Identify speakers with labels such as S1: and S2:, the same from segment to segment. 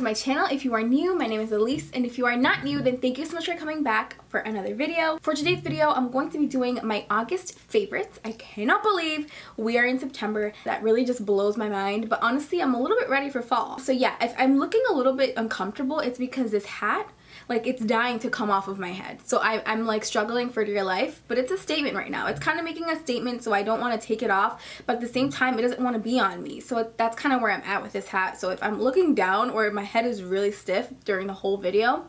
S1: My channel. If you are new, my name is Allis, and if you are not new, then thank you so much for coming back for another video. For today's video, I'm going to be doing my August favorites. I cannot believe we are in September. That really just blows my mind, but honestly, I'm a little bit ready for fall. So yeah, if I'm looking a little bit uncomfortable, it's because this hat, like, it's dying to come off of my head. So I'm like struggling for dear life, but it's a statement right now. It's kind of making a statement, so I don't want to take it off, but at the same time, it doesn't want to be on me. So that's kind of where I'm at with this hat. So if I'm looking down or if my head is really stiff during the whole video,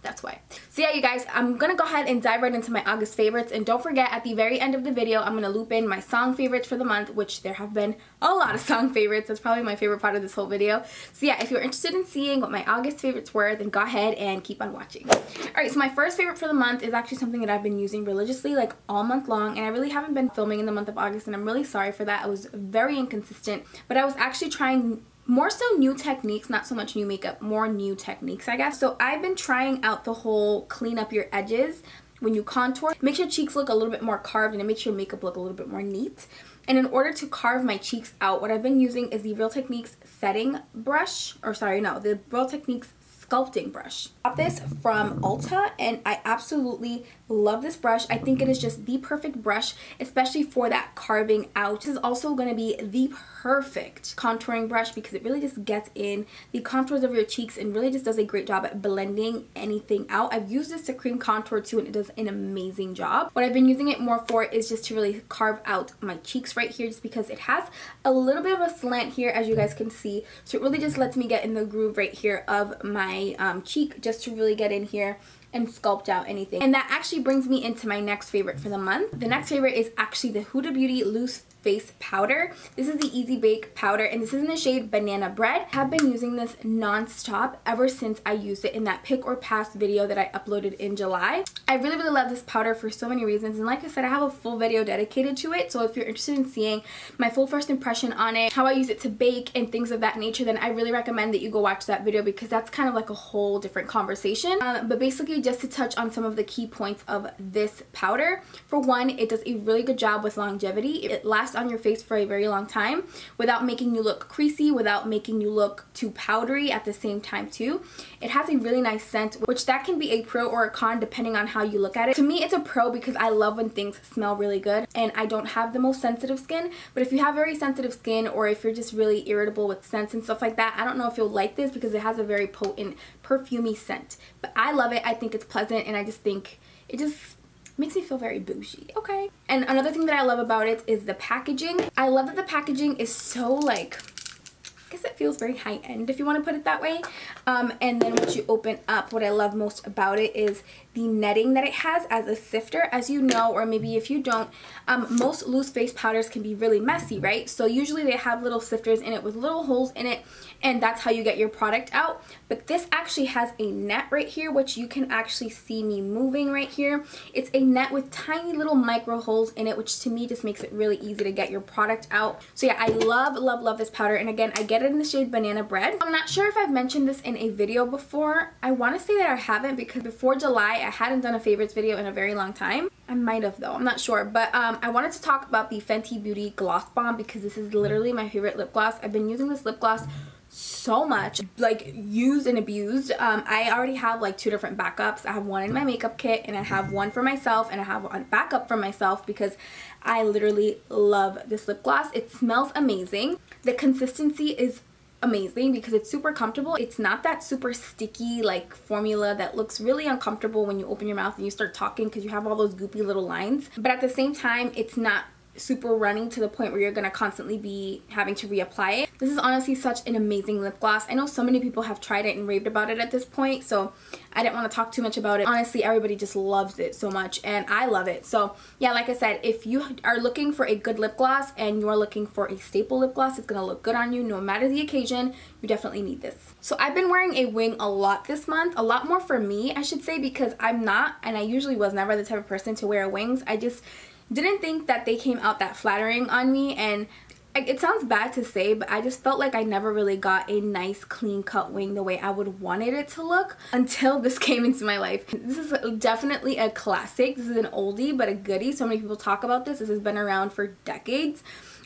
S1: that's why. So yeah, you guys, I'm gonna go ahead and dive right into my August favorites, and don't forget, at the very end of the video, I'm gonna loop in my song favorites for the month, which there have been a lot of song favorites. That's probably my favorite part of this whole video. So yeah, if you're interested in seeing what my August favorites were, then go ahead and keep on watching. Alright, so my first favorite for the month is actually something that I've been using religiously, like, all month long, and I really haven't been filming in the month of August, and I'm really sorry for that. I was very inconsistent, but I was actually trying more so new techniques, not so much new makeup, more new techniques, I guess. So I've been trying out the whole clean up your edges when you contour. Makes your cheeks look a little bit more carved, and it makes your makeup look a little bit more neat. And in order to carve my cheeks out, what I've been using is the Real Techniques setting brush, or sorry, no, the Real Techniques sculpting brush. I got this from Ulta, and I absolutely love this brush. I think it is just the perfect brush, especially for that carving out. This is also going to be the perfect contouring brush because it really just gets in the contours of your cheeks and really just does a great job at blending anything out. I've used this to cream contour too, and it does an amazing job. What I've been using it more for is just to really carve out my cheeks right here, just because it has a little bit of a slant here, as you guys can see. So it really just lets me get in the groove right here of my cheek, just to really get in here and sculpt out anything. And that actually brings me into my next favorite for the month. The next favorite is actually the Huda Beauty Loose Face Powder. This is the Easy Bake Powder, and this is in the shade Banana Bread. I have been using this non-stop ever since I used it in that pick or pass video that I uploaded in July. I really love this powder for so many reasons, and like I said, I have a full video dedicated to it. So if you're interested in seeing my full first impression on it, how I use it to bake and things of that nature, then I really recommend that you go watch that video, because that's kind of like a whole different conversation. But basically, just to touch on some of the key points of this powder. For one, it does a really good job with longevity. It lasts on your face for a very long time without making you look creasy, without making you look too powdery at the same time too. It has a really nice scent, which that can be a pro or a con depending on how you look at it. To me, it's a pro because I love when things smell really good, and I don't have the most sensitive skin. But if you have very sensitive skin, or if you're just really irritable with scents and stuff like that, I don't know if you'll like this because it has a very potent perfumey scent. But I love it. I think it's pleasant, and I just think it just makes me feel very bougie, okay? And another thing that I love about it is the packaging. I love that the packaging is so, like, I guess it feels very high-end, if you want to put it that way. And then once you open up, what I love most about it is the netting that it has as a sifter. As you know, or maybe if you don't, most loose face powders can be really messy, right? So usually they have little sifters in it with little holes in it, and that's how you get your product out. But this actually has a net right here, which you can actually see me moving right here. It's a net with tiny little micro holes in it, which to me just makes it really easy to get your product out. So yeah, I love this powder, and again, I get it in the shade Banana Bread. I'm not sure if I've mentioned this in a video before. I want to say that I haven't, because before July I hadn't done a favorites video in a very long time. I might have though, I'm not sure. But I wanted to talk about the Fenty Beauty Gloss Bomb, because this is literally my favorite lip gloss. I've been using this lip gloss so much, like, used and abused. I already have like 2 different backups. I have one in my makeup kit, and I have one for myself, and I have one backup for myself, because I literally love this lip gloss. It smells amazing. The consistency is amazing because it's super comfortable. It's not that super sticky like formula that looks really uncomfortable when you open your mouth and you start talking, because you have all those goopy little lines. But at the same time, it's not super running to the point where you're going to constantly be having to reapply it. This is honestly such an amazing lip gloss. I know so many people have tried it and raved about it at this point, so I didn't want to talk too much about it. Honestly, everybody just loves it so much, and I love it. So yeah, like I said, if you are looking for a good lip gloss and you are looking for a staple lip gloss, it's going to look good on you no matter the occasion, you definitely need this. So I've been wearing a wing a lot this month, a lot more for me, I should say, because I'm not, and I usually was never the type of person to wear wings. I just didn't think that they came out that flattering on me, and it sounds bad to say, but I just felt like I never really got a nice clean cut wing the way I would wanted it to look until this came into my life. This is definitely a classic. This is an oldie but a goodie. So many people talk about this. This has been around for decades.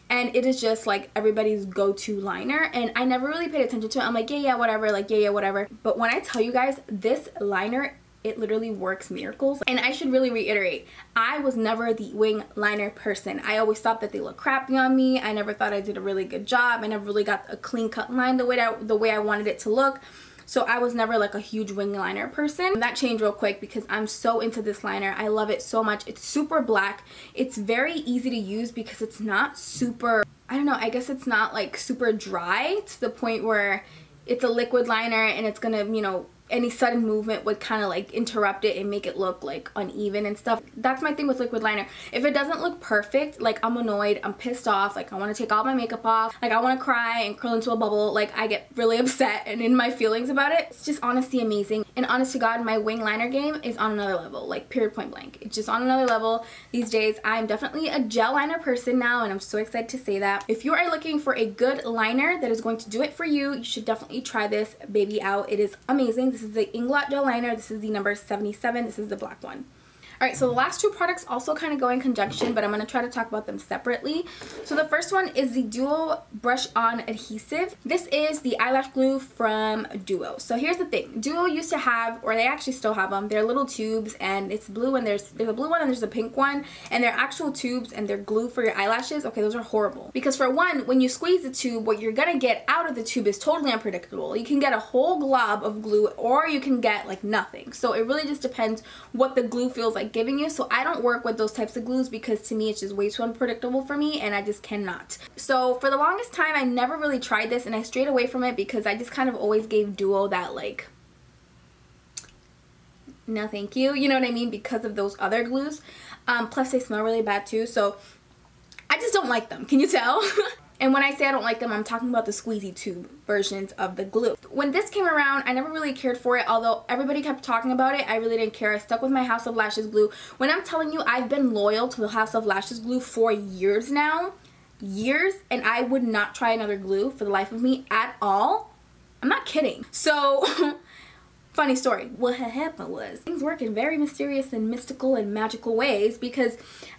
S1: And it is just like everybody's go-to liner, and I never really paid attention to it. I'm like, yeah, whatever, like, yeah, whatever. But when I tell you guys, this liner, it literally works miracles. And I should really reiterate, I was never the wing liner person. I always thought that they look crappy on me. I never thought I did a really good job. I never really got a clean cut line the way I wanted it to look. So I was never like a huge wing liner person. That changed real quick because I'm so into this liner. I love it so much. It's super black. It's very easy to use because it's not super, I don't know, I guess it's not like super dry to the point where it's a liquid liner and it's gonna, you know, any sudden movement would kind of like interrupt it and make it look like uneven and stuff. That's my thing with liquid liner. If it doesn't look perfect, like, I'm annoyed, I'm pissed off, like I want to take all my makeup off, like I want to cry and curl into a bubble, like I get really upset and in my feelings about it. It's just honestly amazing. And honest to God, my wing liner game is on another level, like period, point blank. It's just on another level these days. I'm definitely a gel liner person now, and I'm so excited to say that. If you are looking for a good liner that is going to do it for you, you should definitely try this baby out. It is amazing. This is the Inglot gel liner. This is the number 77. This is the black one. Alright, so the last two products also kind of go in conjunction, but I'm going to try to talk about them separately. So the first one is the Duo Brush On Adhesive. This is the eyelash glue from Duo. So here's the thing. Duo used to have, or they actually still have them, they're little tubes, and it's blue, and there's a blue one and there's a pink one, and they're actual tubes and they're glue for your eyelashes. Okay, those are horrible. Because for one, when you squeeze the tube, what you're going to get out of the tube is totally unpredictable. You can get a whole glob of glue, or you can get like nothing. So it really just depends what the glue feels like giving you. So I don't work with those types of glues because to me it's just way too unpredictable for me, and I just cannot. So for the longest time I never really tried this, and I strayed away from it because I just kind of always gave Duo that like, no thank you, you know what I mean, because of those other glues. Plus they smell really bad too, so I just don't like them. Can you tell? And when I say I don't like them, I'm talking about the squeezy tube versions of the glue. When this came around, I never really cared for it, although everybody kept talking about it. I really didn't care. I stuck with my House of Lashes glue. When I'm telling you, I've been loyal to the House of Lashes glue for years now. Years, and I would not try another glue for the life of me at all. I'm not kidding. So, funny story. What had happened was, things work in very mysterious and mystical and magical ways, because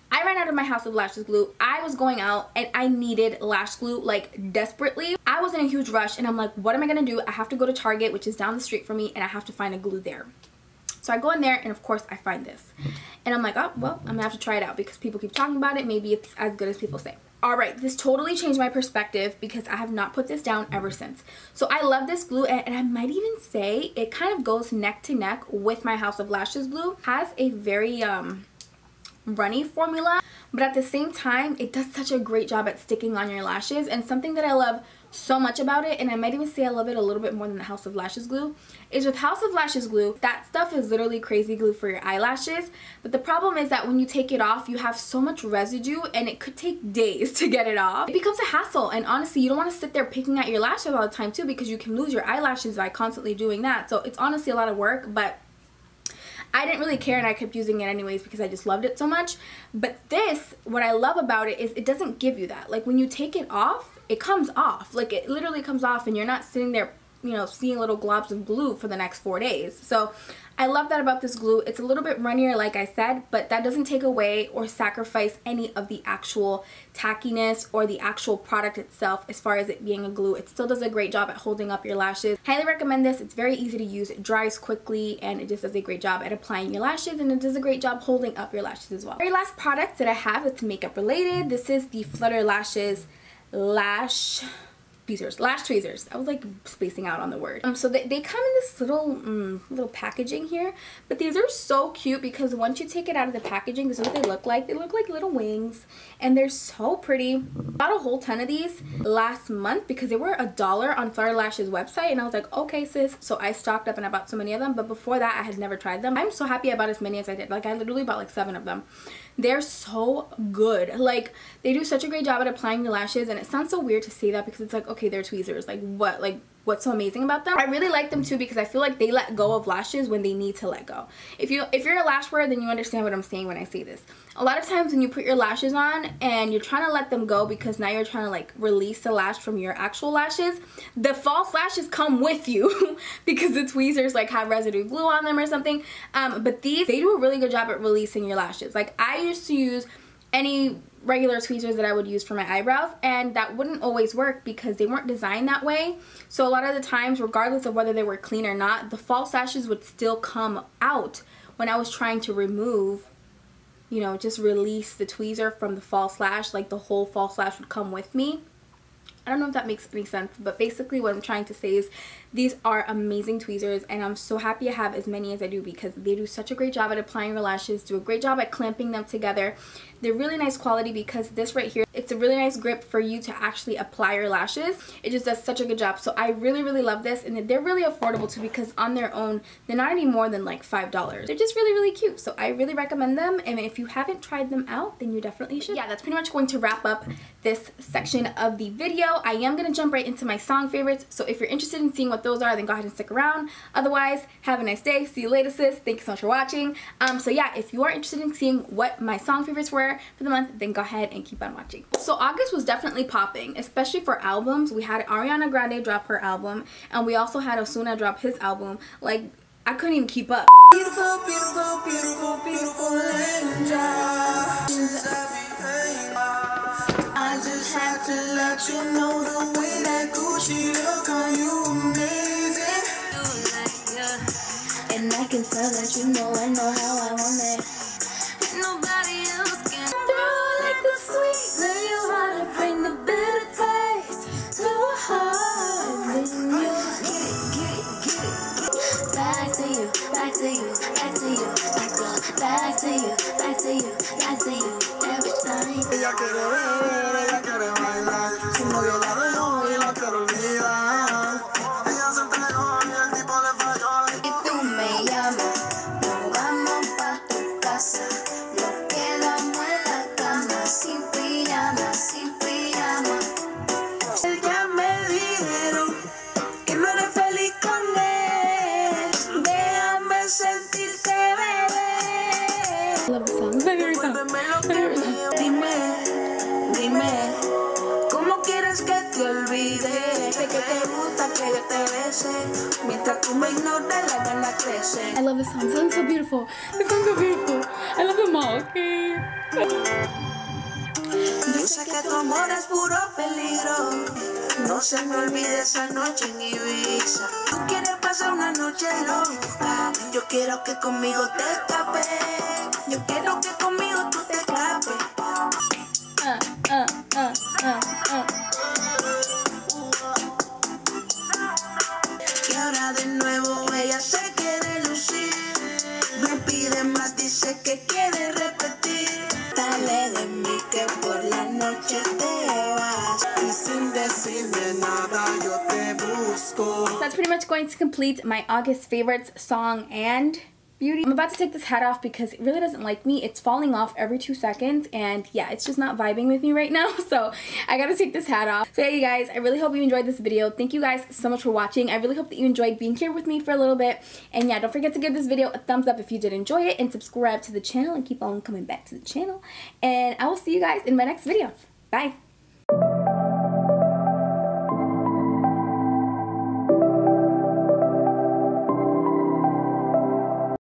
S1: I ran out of my House of Lashes glue. I was going out and I needed lash glue like desperately. I was in a huge rush and I'm like, what am I gonna do? I have to go to Target, which is down the street from me, and I have to find a glue there. So I go in there and of course I find this. And I'm like, oh, well, I'm gonna have to try it out because people keep talking about it. Maybe it's as good as people say. Alright, this totally changed my perspective because I have not put this down ever since. So I love this glue, and I might even say it kind of goes neck to neck with my House of Lashes glue. It has a very runny formula, but at the same time it does such a great job at sticking on your lashes. And something that I love so much about it, and I might even say I love it a little bit more than the House of Lashes glue, is with House of Lashes glue, that stuff is literally crazy glue for your eyelashes, but the problem is that when you take it off, you have so much residue and it could take days to get it off. It becomes a hassle, and honestly you don't want to sit there picking at your lashes all the time too, because you can lose your eyelashes by constantly doing that. So it's honestly a lot of work, but I didn't really care and I kept using it anyways because I just loved it so much. But this, what I love about it is it doesn't give you that. Like when you take it off, it comes off. Like it literally comes off and you're not sitting there, you know, seeing little globs of glue for the next 4 days. So I love that about this glue. It's a little bit runnier like I said, but that doesn't take away or sacrifice any of the actual tackiness or the actual product itself as far as it being a glue. It still does a great job at holding up your lashes. Highly recommend this. It's very easy to use. It dries quickly and it just does a great job at applying your lashes, and it does a great job holding up your lashes as well. Very last product that I have that's makeup related. This is the Flutter Lashes Lash Tweezers. Lash Tweezers. I was like spacing out on the word. So they come in this little packaging here, but these are so cute because once you take it out of the packaging, this is what they look like. They look like little wings and they're so pretty. Bought a whole ton of these last month because they were $1 on Flutter Lash's website, and I was like, okay sis. So I stocked up and I bought so many of them, but before that I had never tried them. I'm so happy I bought as many as I did. Like I literally bought like 7 of them. They're so good. Like they do such a great job at applying your lashes, and it sounds so weird to say that because it's like, okay, they're tweezers. Like what's so amazing about them? I really like them too because I feel like they let go of lashes when they need to let go. If you're a lash wearer, then you understand what I'm saying when I say this. A lot of times when you put your lashes on and you're trying to let them go because now you're trying to like release the lash from your actual lashes, the false lashes come with you because the tweezers like have residue glue on them or something. But these, they do a really good job at releasing your lashes. Like I used to use any regular tweezers that I would use for my eyebrows, and that wouldn't always work because they weren't designed that way. So a lot of the times, regardless of whether they were clean or not, the false lashes would still come out when I was trying to remove, you know, just release the tweezer from the false lash. Like the whole false lash would come with me. I don't know if that makes any sense, but basically what I'm trying to say is these are amazing tweezers, and I'm so happy I have as many as I do because they do such a great job at applying your lashes, do a great job at clamping them together. They're really nice quality because this right here, it's a really nice grip for you to actually apply your lashes. It just does such a good job. So I really, really love this, and they're really affordable too because on their own, they're not any more than like $5. They're just really, really cute. So I really recommend them, and if you haven't tried them out, then you definitely should. Yeah, that's pretty much going to wrap up this section of the video. I am going to jump right into my song favorites. So if you're interested in seeing what those are, then go ahead and stick around. Otherwise, have a nice day. See you later, sis. Thank you so much for watching. So yeah, if you are interested in seeing what my song favorites were for the month, then go ahead and keep on watching. So August was definitely popping, especially for albums. We had Ariana Grande drop her album, and we also had Ozuna drop his album. Like, I couldn't even keep up.
S2: Beautiful, beautiful, beautiful, beautiful angel. I just have to let you know the way that Gucci look on you amazing. And I can tell that you know I know how I want it. Nobody else can throw like the sweet. Learn you how to bring the bitter taste to a heart. Then you get it. Back to you, back to you, back to you. I go back to you, back to you, back to you every time. Ella quiere ver, ella quiere bailar. Su novio la dejó y la quiere olvidar. Ella se entregó y el tipo le falló. Y tú me llamas, nos vamos pa' tu casa. Nos quedamos en la cama, sin pijama, sin pijama. Ya me dijeron que no eres feliz con él. Déjame sentirte, bebé.
S1: I love the song. It's my favorite song.
S2: Dime, ¿cómo quieres que te olvide? De que te gusta que yo te bese. Mientras tú me ignoras, la gana crece.
S1: I love this song. This song's so beautiful. This song's so beautiful. I love them all, okay?
S2: Yo sé que tu amor es puro peligro. No se me olvide esa noche en Ibiza. Tú quieres pasar una noche loca. Yo quiero que conmigo te escapes. Yo quiero que conmigo tú te escapes. Y ahora de nuevo ella se quiere lucir. Me pide más, dice que quiere repetir. Dale de mí que por la noche te vas. Y sin decirme nada yo te busco.
S1: That's pretty much going to complete my August favorites song and beauty. I'm about to take this hat off because it really doesn't like me. It's falling off every 2 seconds, and yeah, it's just not vibing with me right now, so I gotta take this hat off. So yeah, you guys, I really hope you enjoyed this video. Thank you guys so much for watching. I really hope that you enjoyed being here with me for a little bit, and yeah, don't forget to give this video a thumbs up if you did enjoy it, and subscribe to the channel and keep on coming back to the channel, and I will see you guys in my next video. Bye.